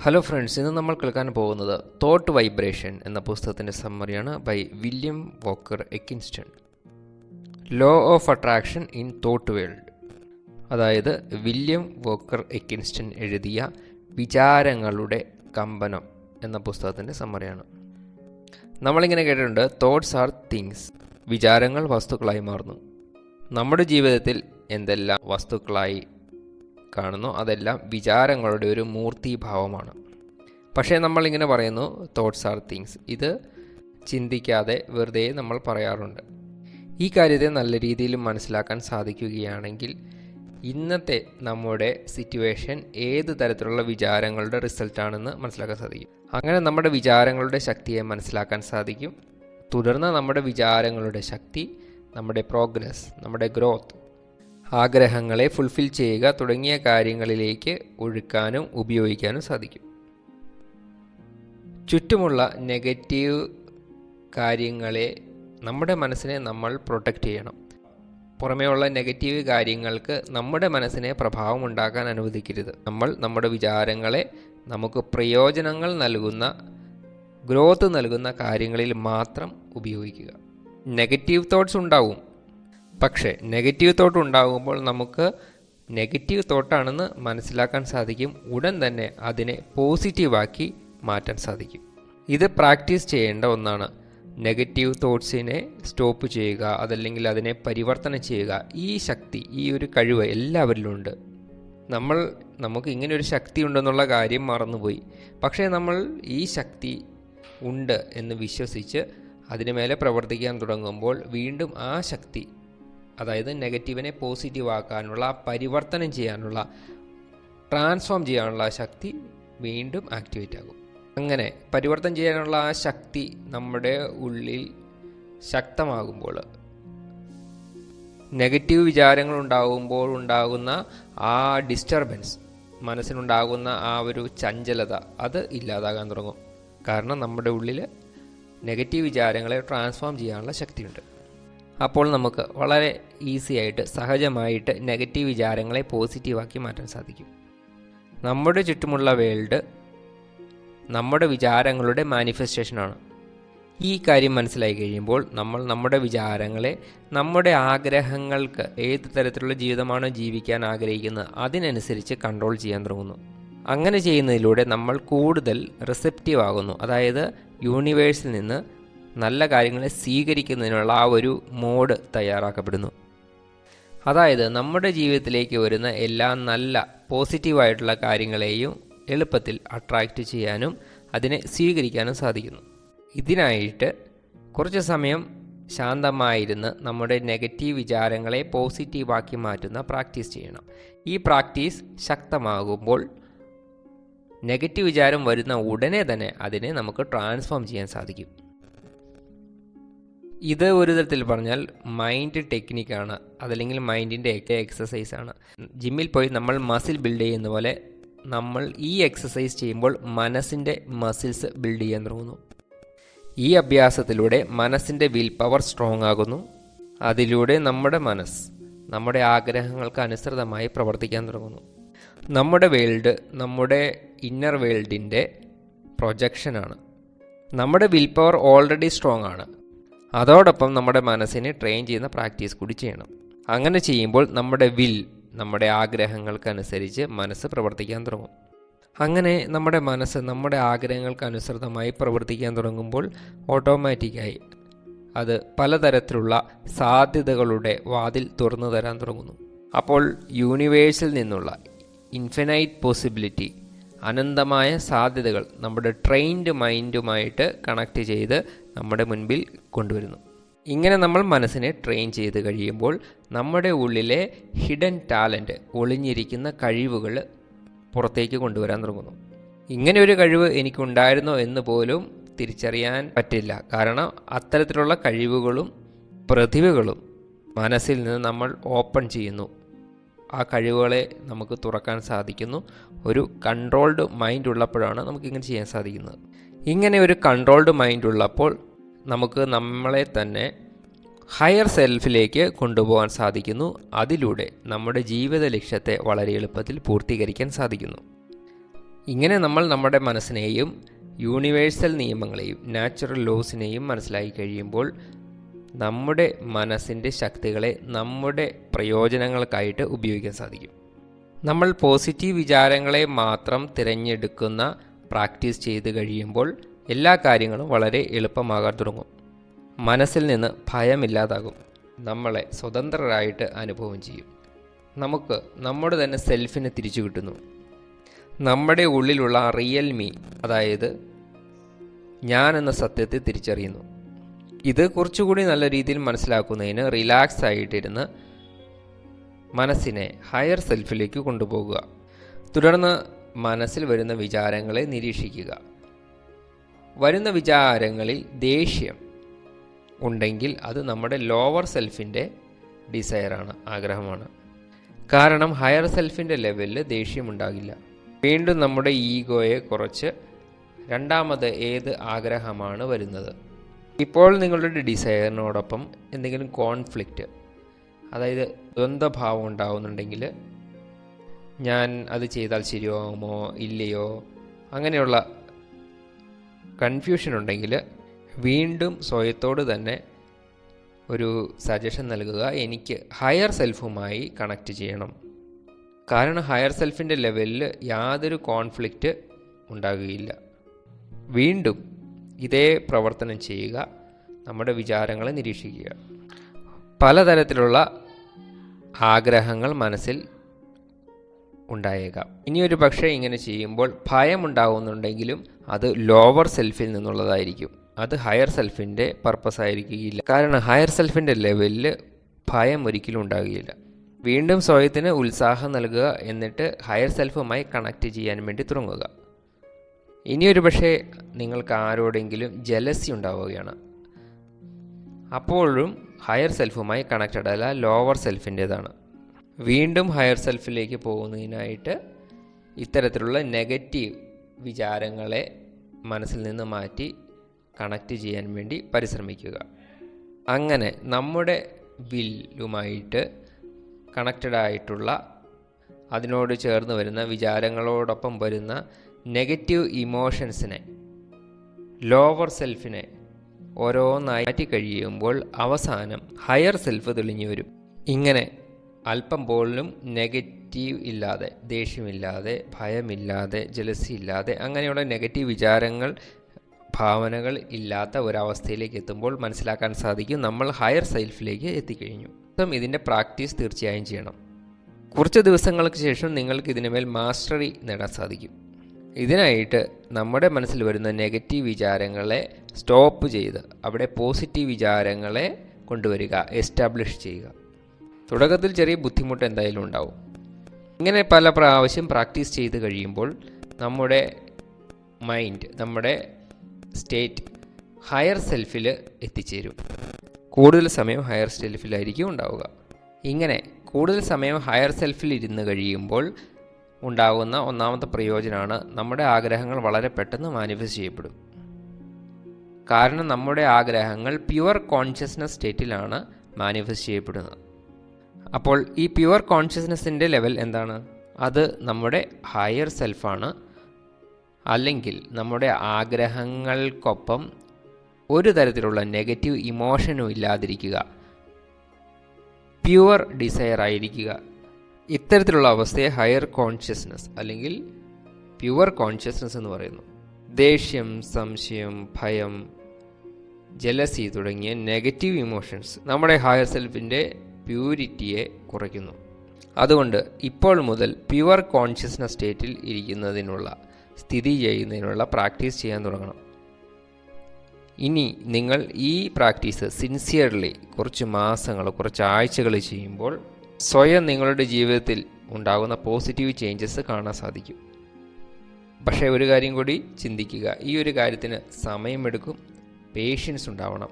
Hello friends, ഇന്ന് നമ്മൾ കേൾക്കാൻ പോകുന്നത് തോട്ട് വൈബ്രേഷൻ എന്ന പുസ്തകത്തിൻ്റെ സമ്മറിയാണ് by William Walker Atkinson. Law of attraction in thought world, അതായത് വില്യം വോക്കർ എക്കിൻസ്റ്റൺ എഴുതിയ വിചാരങ്ങളുടെ കമ്പനം എന്ന പുസ്തകത്തിൻ്റെ സമ്മറിയാണ്. നമ്മളിങ്ങനെ കേട്ടിട്ടുണ്ട്, തോട്ട്സ് ആർ തിങ്സ്, വിചാരങ്ങൾ വസ്തുക്കളായി മാറുന്നു. നമ്മുടെ ജീവിതത്തിൽ എന്തെല്ലാം വസ്തുക്കളായി കാണുന്നു അതെല്ലാം വിചാരങ്ങളുടെ ഒരു മൂർത്തീഭാവമാണ്. പക്ഷേ നമ്മളിങ്ങനെ പറയുന്നു തോട്ട്സ് ആർ തിങ്സ്, ഇത് ചിന്തിക്കാതെ വെറുതെ നമ്മൾ പറയാറുണ്ട്. ഈ കാര്യത്തെ നല്ല രീതിയിൽ മനസ്സിലാക്കാൻ സാധിക്കുകയാണെങ്കിൽ ഇന്നത്തെ നമ്മുടെ സിറ്റുവേഷൻ ഏത് തരത്തിലുള്ള വിചാരങ്ങളുടെ റിസൾട്ടാണെന്ന് മനസ്സിലാക്കാൻ സാധിക്കും. അങ്ങനെ നമ്മുടെ വിചാരങ്ങളുടെ ശക്തിയെ മനസ്സിലാക്കാൻ സാധിക്കും. തുടർന്ന് നമ്മുടെ വിചാരങ്ങളുടെ ശക്തി നമ്മുടെ പ്രോഗ്രസ്, നമ്മുടെ ഗ്രോത്ത്, ആഗ്രഹങ്ങളെ ഫുൾഫിൽ ചെയ്യുക തുടങ്ങിയ കാര്യങ്ങളിലേക്ക് ഒഴുക്കാനും ഉപയോഗിക്കാനും സാധിക്കും. ചുറ്റുമുള്ള നെഗറ്റീവ് കാര്യങ്ങളെ, നമ്മുടെ മനസ്സിനെ നമ്മൾ പ്രൊട്ടക്റ്റ് ചെയ്യണം. പുറമേയുള്ള നെഗറ്റീവ് കാര്യങ്ങൾക്ക് നമ്മുടെ മനസ്സിനെ പ്രഭാവം ഉണ്ടാക്കാൻ അനുവദിക്കരുത്. നമ്മൾ നമ്മുടെ വിചാരങ്ങളെ നമുക്ക് പ്രയോജനങ്ങൾ നൽകുന്ന, ഗ്രോത്ത് നൽകുന്ന കാര്യങ്ങളിൽ മാത്രം ഉപയോഗിക്കുക. നെഗറ്റീവ് തോട്ട്സ് ഉണ്ടാവും, പക്ഷേ നെഗറ്റീവ് തോട്ട് ഉണ്ടാകുമ്പോൾ നമുക്ക് നെഗറ്റീവ് തോട്ടാണെന്ന് മനസ്സിലാക്കാൻ സാധിക്കും. ഉടൻ തന്നെ അതിനെ പോസിറ്റീവാക്കി മാറ്റാൻ സാധിക്കും. ഇത് പ്രാക്ടീസ് ചെയ്യേണ്ട ഒന്നാണ്. നെഗറ്റീവ് തോട്ട്സിനെ സ്റ്റോപ്പ് ചെയ്യുക, അതല്ലെങ്കിൽ അതിനെ പരിവർത്തനം ചെയ്യുക. ഈ ശക്തി, ഈ ഒരു കഴിവ് എല്ലാവരിലുമുണ്ട്. നമുക്ക് ഇങ്ങനെ ഒരു ശക്തി ഉണ്ടെന്നുള്ള കാര്യം മറന്നുപോയി. പക്ഷേ നമ്മൾ ഈ ശക്തി ഉണ്ട് എന്ന് വിശ്വസിച്ച് അതിന് മേലെ പ്രവർത്തിക്കാൻ തുടങ്ങുമ്പോൾ വീണ്ടും ആ ശക്തി, അതായത് നെഗറ്റീവിനെ പോസിറ്റീവ് ആക്കാനുള്ള, പരിവർത്തനം ചെയ്യാനുള്ള, ട്രാൻസ്ഫോം ചെയ്യാനുള്ള ശക്തി വീണ്ടും ആക്ടിവേറ്റ് ആകും. അങ്ങനെ പരിവർത്തനം ചെയ്യാനുള്ള ആ ശക്തി നമ്മുടെ ഉള്ളിൽ ശക്തമാകുമ്പോൾ, നെഗറ്റീവ് വിചാരങ്ങൾ ഉണ്ടാകുമ്പോൾ ഉണ്ടാകുന്ന ആ ഡിസ്റ്റർബൻസ്, മനസ്സിനുണ്ടാകുന്ന ആ ഒരു ചഞ്ചലത, അത് ഇല്ലാതാകാൻ തുടങ്ങും. കാരണം നമ്മുടെ ഉള്ളിൽ നെഗറ്റീവ് വിചാരങ്ങളെ ട്രാൻസ്ഫോം ചെയ്യാനുള്ള ശക്തിയുണ്ട്. അപ്പോൾ നമുക്ക് വളരെ ഈസി ആയിട്ട്, സഹജമായിട്ട് നെഗറ്റീവ് വിചാരങ്ങളെ പോസിറ്റീവാക്കി മാറ്റാൻ സാധിക്കും. നമ്മുടെ ചുറ്റുമുള്ള വേൾഡ് നമ്മുടെ വിചാരങ്ങളുടെ മാനിഫെസ്റ്റേഷനാണ്. ഈ കാര്യം മനസ്സിലായി കഴിയുമ്പോൾ നമ്മൾ നമ്മുടെ വിചാരങ്ങളെ നമ്മുടെ ആഗ്രഹങ്ങൾക്ക്, ഏത് തരത്തിലുള്ള ജീവിതമാണോ ജീവിക്കാൻ ആഗ്രഹിക്കുന്നത് അതിനനുസരിച്ച് കൺട്രോൾ ചെയ്യാൻ തുടങ്ങുന്നു. അങ്ങനെ ചെയ്യുന്നതിലൂടെ നമ്മൾ കൂടുതൽ റിസെപ്റ്റീവ് ആകുന്നു. അതായത് യൂണിവേഴ്സിൽ നിന്ന് നല്ല കാര്യങ്ങളെ സ്വീകരിക്കുന്നതിനുള്ള ആ ഒരു മോഡ് തയ്യാറാക്കപ്പെടുന്നു. അതായത് നമ്മുടെ ജീവിതത്തിലേക്ക് വരുന്ന എല്ലാ നല്ല പോസിറ്റീവായിട്ടുള്ള കാര്യങ്ങളെയും എളുപ്പത്തിൽ അട്രാക്റ്റ് ചെയ്യാനും അതിനെ സ്വീകരിക്കാനും സാധിക്കുന്നു. ഇതിനായിട്ട് കുറച്ച് സമയം ശാന്തമായിരുന്ന് നമ്മുടെ നെഗറ്റീവ് വിചാരങ്ങളെ പോസിറ്റീവാക്കി മാറ്റുന്ന പ്രാക്ടീസ് ചെയ്യണം. ഈ പ്രാക്ടീസ് ശക്തമാകുമ്പോൾ നെഗറ്റീവ് വിചാരം വരുന്ന ഉടനെ തന്നെ അതിനെ നമുക്ക് ട്രാൻസ്ഫോം ചെയ്യാൻ സാധിക്കും. ഇത് ഒരു തരത്തിൽ പറഞ്ഞാൽ മൈൻഡ് ടെക്നിക്കാണ്, അതല്ലെങ്കിൽ മൈൻഡിൻ്റെ എക്സസൈസാണ്. ജിമ്മിൽ പോയി നമ്മൾ മസിൽ ബിൽഡ് ചെയ്യുന്ന പോലെ നമ്മൾ ഈ എക്സസൈസ് ചെയ്യുമ്പോൾ മനസ്സിൻ്റെ മസിൽസ് ബിൽഡ് ചെയ്യാൻ തുടങ്ങുന്നു. ഈ അഭ്യാസത്തിലൂടെ മനസ്സിൻ്റെ വിൽ പവർ സ്ട്രോങ് ആകുന്നു. അതിലൂടെ നമ്മുടെ മനസ്സ് നമ്മുടെ ആഗ്രഹങ്ങൾക്ക് അനുസൃതമായി പ്രവർത്തിക്കാൻ തുടങ്ങുന്നു. നമ്മുടെ വേൾഡ് നമ്മുടെ ഇന്നർ വേൾഡിൻ്റെ പ്രൊജക്ഷനാണ്. നമ്മുടെ വിൽ പവർ ഓൾറെഡി സ്ട്രോങ് ആണ്. അതോടൊപ്പം നമ്മുടെ മനസ്സിനെ ട്രെയിൻ ചെയ്യുന്ന പ്രാക്ടീസ് കൂടി ചെയ്യണം. അങ്ങനെ ചെയ്യുമ്പോൾ നമ്മുടെ വിൽ, നമ്മുടെ ആഗ്രഹങ്ങൾക്കനുസരിച്ച് മനസ്സ് പ്രവർത്തിക്കാൻ തുടങ്ങും. അങ്ങനെ നമ്മുടെ മനസ്സ് നമ്മുടെ ആഗ്രഹങ്ങൾക്ക് അനുസൃതമായി പ്രവർത്തിക്കാൻ തുടങ്ങുമ്പോൾ ഓട്ടോമാറ്റിക്കായി അത് പലതരത്തിലുള്ള സാധ്യതകളുടെ വാതിൽ തുറന്നു തരാൻ തുടങ്ങുന്നു. അപ്പോൾ യൂണിവേഴ്സിൽ നിന്നുള്ള ഇൻഫിനൈറ്റ് പോസിബിലിറ്റി, അനന്തമായ സാധ്യതകൾ നമ്മുടെ ട്രെയിൻഡ് മൈൻഡുമായിട്ട് കണക്ട് ചെയ്ത് നമ്മുടെ മുൻപിൽ കൊണ്ടുവരുന്നു. ഇങ്ങനെ നമ്മൾ മനസ്സിനെ ട്രെയിൻ ചെയ്ത് കഴിയുമ്പോൾ നമ്മുടെ ഉള്ളിലെ ഹിഡൻ ടാലൻറ്റ്, ഒളിഞ്ഞിരിക്കുന്ന കഴിവുകൾ പുറത്തേക്ക് കൊണ്ടുവരാൻ തുടങ്ങുന്നു. ഇങ്ങനെ ഒരു കഴിവ് എനിക്കുണ്ടായിരുന്നോ എന്ന് പോലും തിരിച്ചറിയാൻ പറ്റില്ല. കാരണം അത്തരത്തിലുള്ള കഴിവുകളും പ്രതിഭകളും മനസ്സിൽ നിന്ന് നമ്മൾ ഓപ്പൺ ചെയ്യുന്നു. ആ കഴിവുകളെ നമുക്ക് തുറക്കാൻ സാധിക്കുന്നു. ഒരു കൺട്രോൾഡ് മൈൻഡ് ഉള്ളപ്പോഴാണ് നമുക്കിങ്ങനെ ചെയ്യാൻ സാധിക്കുന്നത്. ഇങ്ങനെ ഒരു കൺട്രോൾഡ് മൈൻഡ് ഉള്ളപ്പോൾ നമുക്ക് നമ്മളെ തന്നെ ഹയർ സെൽഫിലേക്ക് കൊണ്ടുപോകാൻ സാധിക്കുന്നു. അതിലൂടെ നമ്മുടെ ജീവിത ലക്ഷ്യത്തെ വളരെ എളുപ്പത്തിൽ പൂർത്തീകരിക്കാൻ സാധിക്കുന്നു. ഇങ്ങനെ നമ്മൾ നമ്മുടെ മനസ്സിനെയും യൂണിവേഴ്സൽ നിയമങ്ങളെയും നാച്ചുറൽ ലോസിനെയും മനസ്സിലാക്കി കഴിയുമ്പോൾ നമ്മുടെ മനസ്സിൻ്റെ ശക്തികളെ നമ്മുടെ പ്രയോജനങ്ങൾക്കായിട്ട് ഉപയോഗിക്കാൻ സാധിക്കും. നമ്മൾ പോസിറ്റീവ് വിചാരങ്ങളെ മാത്രം തിരഞ്ഞെടുക്കുന്ന പ്രാക്ടീസ് ചെയ്ത് കഴിയുമ്പോൾ എല്ലാ കാര്യങ്ങളും വളരെ എളുപ്പമാകാൻ തുടങ്ങും. മനസ്സിൽ നിന്ന് ഭയമില്ലാതാകും. നമ്മളെ സ്വതന്ത്രരായിട്ട് അനുഭവം ചെയ്യും. നമുക്ക് നമ്മുടെ തന്നെ സെൽഫിനെ തിരിച്ചു കിട്ടുന്നു. നമ്മുടെ ഉള്ളിലുള്ള റിയൽ മീ, അതായത് ഞാൻ എന്ന സത്യത്തെ തിരിച്ചറിയുന്നു. ഇത് കുറച്ചുകൂടി നല്ല രീതിയിൽ മനസ്സിലാക്കുന്നതിന് റിലാക്സ് ആയിട്ടിരുന്ന് മനസ്സിനെ ഹയർ സെൽഫിലേക്ക് കൊണ്ടുപോകുക. തുടർന്ന് മനസ്സിൽ വരുന്ന വിചാരങ്ങളെ നിരീക്ഷിക്കുക. വരുന്ന വിചാരങ്ങളിൽ ദേഷ്യം ഉണ്ടെങ്കിൽ അത് നമ്മുടെ ലോവർ സെൽഫിൻ്റെ ഡിസയറാണ്, ആഗ്രഹമാണ്. കാരണം ഹയർ സെൽഫിൻ്റെ ലെവലിൽ ദേഷ്യമുണ്ടാകില്ല. വീണ്ടും നമ്മുടെ ഈഗോയെ കുറച്ച് രണ്ടാമത് ഏത് ആഗ്രഹമാണ് വരുന്നത്. ഇപ്പോൾ നിങ്ങളുടെ ഡിസയറിനോടൊപ്പം എന്തെങ്കിലും കോൺഫ്ലിക്റ്റ്, അതായത് ദ്വന്ദ്ഭാവം ഉണ്ടാവുന്നുണ്ടെങ്കിൽ ഞാൻ അത് ചെയ്താൽ ശരിയാകുമോ ഇല്ലയോ അങ്ങനെയുള്ള കൺഫ്യൂഷൻ ഉണ്ടെങ്കിൽ വീണ്ടും സ്വയത്തോട് തന്നെ ഒരു സജഷൻ നൽകുക, എനിക്ക് ഹയർ സെൽഫുമായി കണക്റ്റ് ചെയ്യണം. കാരണം ഹയർ സെൽഫിൻ്റെ ലെവലിൽ യാതൊരു കോൺഫ്ലിക്റ്റ് ഉണ്ടാകുകയില്ല. വീണ്ടും ഇതേ പ്രവർത്തനം ചെയ്യുക. നമ്മുടെ വിചാരങ്ങളെ നിരീക്ഷിക്കുക. പലതരത്തിലുള്ള ആഗ്രഹങ്ങൾ മനസ്സിൽ ഉണ്ടായേക്കാം. ഇനിയൊരു പക്ഷേ ഇങ്ങനെ ചെയ്യുമ്പോൾ ഭയമുണ്ടാകുന്നുണ്ടെങ്കിലും അത് ലോവർ സെൽഫിൽ നിന്നുള്ളതായിരിക്കും. അത് ഹയർ സെൽഫിൻ്റെ പർപ്പസ് ആയിരിക്കുകയില്ല. കാരണം ഹയർ സെൽഫിൻ്റെ ലെവലിൽ ഭയം ഒരിക്കലും ഉണ്ടാകുകയില്ല. വീണ്ടും സ്വയത്തിന് ഉത്സാഹം നൽകുക. എന്നിട്ട് ഹയർ സെൽഫുമായി കണക്റ്റ് ചെയ്യാൻ വേണ്ടി തുടങ്ങുക. ഇനിയൊരു പക്ഷേ നിങ്ങൾക്ക് ആരോടെങ്കിലും ജലസി ഉണ്ടാവുകയാണ്. അപ്പോഴും ഹയർ സെൽഫുമായി കണക്റ്റഡ് അല്ല, ലോവർ സെൽഫിൻ്റേതാണ്. വീണ്ടും ഹയർ സെൽഫിലേക്ക് പോകുന്നതിനായിട്ട് ഇത്തരത്തിലുള്ള നെഗറ്റീവ് വിചാരങ്ങളെ മനസ്സിൽ നിന്ന് മാറ്റി കണക്റ്റ് ചെയ്യാൻ വേണ്ടി പരിശ്രമിക്കുക. അങ്ങനെ നമ്മുടെ വില്ലുമായിട്ട് കണക്റ്റഡ് ആയിട്ടുള്ള, അതിനോട് ചേർന്ന് വരുന്ന വിചാരങ്ങളോടൊപ്പം വരുന്ന നെഗറ്റീവ് ഇമോഷൻസിനെ, ലോവർ സെൽഫിനെ ഓരോന്നായി മാറ്റി കഴിയുമ്പോൾ അവസാനം ഹയർ സെൽഫ് തെളിഞ്ഞു വരും. ഇങ്ങനെ അല്പം പോലും നെഗറ്റീവ് ഇല്ലാതെ, ദേഷ്യമില്ലാതെ, ഭയമില്ലാതെ, ജലസി ഇല്ലാതെ, അങ്ങനെയുള്ള നെഗറ്റീവ് വിചാരങ്ങൾ, ഭാവനകൾ ഇല്ലാത്ത ഒരവസ്ഥയിലേക്ക് എത്തുമ്പോൾ മനസ്സിലാക്കാൻ സാധിക്കും നമ്മൾ ഹയർ സെൽഫിലേക്ക് എത്തിക്കഴിഞ്ഞു. ഇതിൻ്റെ പ്രാക്ടീസ് തീർച്ചയായും ചെയ്യണം. കുറച്ച് ദിവസങ്ങൾക്ക് ശേഷം നിങ്ങൾക്ക് ഇതിനുമേൽ മാസ്റ്ററി നേടാൻ സാധിക്കും. ഇതിനായിട്ട് നമ്മുടെ മനസ്സിൽ വരുന്ന നെഗറ്റീവ് വിചാരങ്ങളെ സ്റ്റോപ്പ് ചെയ്ത് അവിടെ പോസിറ്റീവ് വിചാരങ്ങളെ കൊണ്ടുവരിക, എസ്റ്റാബ്ലിഷ് ചെയ്യുക. തുടക്കത്തിൽ ചെറിയ ബുദ്ധിമുട്ട് എന്തായാലും ഉണ്ടാവും. ഇങ്ങനെ പല പ്രാവശ്യം പ്രാക്ടീസ് ചെയ്ത് കഴിയുമ്പോൾ നമ്മുടെ മൈൻഡ്, നമ്മുടെ സ്റ്റേറ്റ് ഹയർ സെൽഫിൽ എത്തിച്ചേരും. കൂടുതൽ സമയം ഹയർ സെൽഫിലായിരിക്കും ഉണ്ടാവുക. ഇങ്ങനെ കൂടുതൽ സമയം ഹയർ സെൽഫിൽ ഇരുന്ന് കഴിയുമ്പോൾ ഉണ്ടാകുന്ന ഒന്നാമത്തെ പ്രയോജനമാണ് നമ്മുടെ ആഗ്രഹങ്ങൾ വളരെ പെട്ടെന്ന് മാനിഫെസ്റ്റ് ചെയ്യപ്പെടും. കാരണം നമ്മുടെ ആഗ്രഹങ്ങൾ പ്യുവർ കോൺഷ്യസ്നസ് സ്റ്റേറ്റിലാണ് മാനിഫെസ്റ്റ് ചെയ്യപ്പെടുന്നത്. അപ്പോൾ ഈ പ്യുവർ കോൺഷ്യസ്നെസ്സിൻ്റെ ലെവൽ എന്താണ്? അത് നമ്മുടെ ഹയർ സെൽഫാണ്. അല്ലെങ്കിൽ നമ്മുടെ ആഗ്രഹങ്ങൾക്കൊപ്പം ഒരു തരത്തിലുള്ള നെഗറ്റീവ് ഇമോഷനും ഇല്ലാതിരിക്കുക, പ്യുവർ ഡിസയർ ആയിരിക്കുക. ഇത്തരത്തിലുള്ള അവസ്ഥയെ ഹയർ കോൺഷ്യസ്നസ് അല്ലെങ്കിൽ പ്യുവർ കോൺഷ്യസ്നസ് എന്ന് പറയുന്നു. ദേഷ്യം, സംശയം, ഭയം, ജലസി തുടങ്ങിയ നെഗറ്റീവ് ഇമോഷൻസ് നമ്മുടെ ഹയർ സെൽഫിൻ്റെ പ്യൂരിറ്റിയെ കുറയ്ക്കുന്നു. അതുകൊണ്ട് ഇപ്പോൾ മുതൽ പ്യുവർ കോൺഷ്യസ്നസ് സ്റ്റേറ്റിൽ ഇരിക്കുന്നതിനുള്ള, സ്ഥിതി ചെയ്യുന്നതിനുള്ള പ്രാക്ടീസ് ചെയ്യാൻ തുടങ്ങണം. ഇനി നിങ്ങൾ ഈ പ്രാക്ടീസ് സിൻസിയർലി കുറച്ച് മാസങ്ങൾ, കുറച്ച് ആഴ്ചകൾ ചെയ്യുമ്പോൾ സ്വയം നിങ്ങളുടെ ജീവിതത്തിൽ ഉണ്ടാകുന്ന പോസിറ്റീവ് ചേഞ്ചസ് കാണാൻ സാധിക്കും. പക്ഷേ ഒരു കാര്യം കൂടി ചിന്തിക്കുക, ഈ ഒരു കാര്യത്തിന് സമയമെടുക്കും, പേഷ്യൻസ് ഉണ്ടാവണം,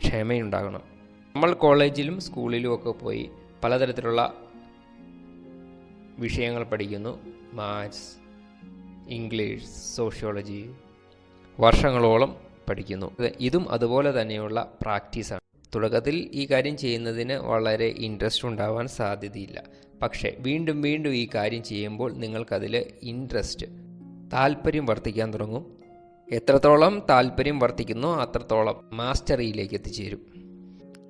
ക്ഷമയുണ്ടാകണം. നമ്മൾ കോളേജിലും സ്കൂളിലും ഒക്കെ പോയി പലതരത്തിലുള്ള വിഷയങ്ങൾ പഠിക്കുന്നു. മാത്സ്, ഇംഗ്ലീഷ്, സോഷ്യോളജി, വർഷങ്ങളോളം പഠിക്കുന്നു. ഇതും അതുപോലെ തന്നെയുള്ള പ്രാക്ടീസാണ്. തുടക്കത്തിൽ ഈ കാര്യം ചെയ്യുന്നതിന് വളരെ ഇൻട്രസ്റ്റ് ഉണ്ടാവാൻ സാധ്യതയില്ല. പക്ഷേ വീണ്ടും വീണ്ടും ഈ കാര്യം ചെയ്യുമ്പോൾ നിങ്ങൾക്കതിൽ ഇൻട്രസ്റ്റ് താല്പര്യം വർദ്ധിക്കാൻ തുടങ്ങും. എത്രത്തോളം താല്പര്യം വർദ്ധിക്കുന്നോ അത്രത്തോളം മാസ്റ്ററിയിലേക്ക് എത്തിച്ചേരും.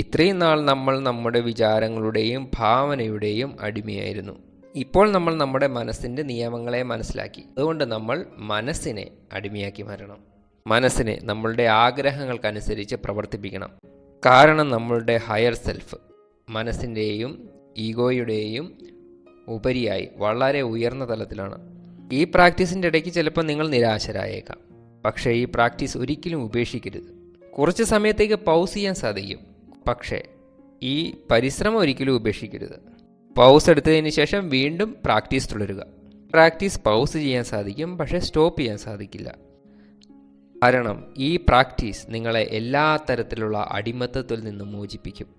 ഇത്രയും നാൾ നമ്മൾ നമ്മുടെ വിചാരങ്ങളുടെയും ഭാവനയുടെയും അടിമയായിരുന്നു. ഇപ്പോൾ നമ്മൾ നമ്മുടെ മനസ്സിൻ്റെ നിയമങ്ങളെ മനസ്സിലാക്കി. അതുകൊണ്ട് നമ്മൾ മനസ്സിനെ അടിമയാക്കി മാറ്റണം. മനസ്സിനെ നമ്മളുടെ ആഗ്രഹങ്ങൾക്കനുസരിച്ച് പ്രവർത്തിപ്പിക്കണം. കാരണം നമ്മളുടെ ഹയർ സെൽഫ് മനസ്സിൻ്റെയും ഈഗോയുടെയും ഉപരിയായി വളരെ ഉയർന്ന തലത്തിലാണ്. ഈ പ്രാക്ടീസിൻ്റെ ഇടയ്ക്ക് ചിലപ്പോൾ നിങ്ങൾ നിരാശരായേക്കാം. പക്ഷേ ഈ പ്രാക്ടീസ് ഒരിക്കലും ഉപേക്ഷിക്കരുത്. കുറച്ച് സമയത്തേക്ക് പൗസ് ചെയ്യാൻ സാധിക്കും, പക്ഷേ ഈ പരിശ്രമം ഒരിക്കലും ഉപേക്ഷിക്കരുത്. പൗസ് എടുത്തതിന് ശേഷം വീണ്ടും പ്രാക്ടീസ് തുടരുക. പ്രാക്ടീസ് പൗസ് ചെയ്യാൻ സാധിക്കും, പക്ഷേ സ്റ്റോപ്പ് ചെയ്യാൻ സാധിക്കില്ല. കാരണം ഈ പ്രാക്ടീസ് നിങ്ങളെ എല്ലാ തരത്തിലുള്ള അടിമത്തത്തിൽ നിന്നും മോചിപ്പിക്കും,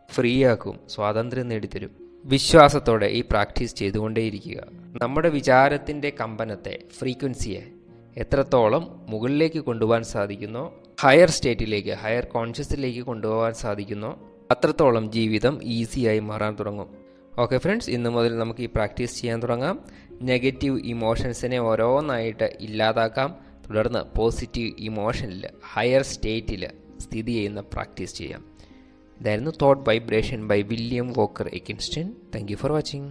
ഫ്രീ ആക്കും, സ്വാതന്ത്ര്യം നേടിത്തരും. വിശ്വാസത്തോടെ ഈ പ്രാക്ടീസ് ചെയ്തുകൊണ്ടേയിരിക്കുക. നമ്മുടെ വിചാരത്തിൻ്റെ കമ്പനത്തെ, ഫ്രീക്വൻസിയെ എത്രത്തോളം മുകളിലേക്ക് കൊണ്ടുപോകാൻ സാധിക്കുന്നോ, ഹയർ സ്റ്റേറ്റിലേക്ക്, ഹയർ കോൺഷ്യസിലേക്ക് കൊണ്ടുപോകാൻ സാധിക്കുന്നോ അത്രത്തോളം ജീവിതം ഈസിയായി മാറാൻ തുടങ്ങും. ഓക്കെ ഫ്രണ്ട്സ്, ഇന്നു മുതൽ നമുക്ക് ഈ പ്രാക്ടീസ് ചെയ്യാൻ തുടങ്ങാം. നെഗറ്റീവ് ഇമോഷൻസിനെ ഓരോന്നായിട്ട് ഇല്ലാതാക്കാം. തുടർന്ന് പോസിറ്റീവ് ഇമോഷനിൽ, ഹയർ സ്റ്റേറ്റിൽ സ്ഥിതി ചെയ്യുന്ന പ്രാക്ടീസ് ചെയ്യാം. ഇതായിരുന്നു thought vibration by William Walker Atkinson. Thank you for watching.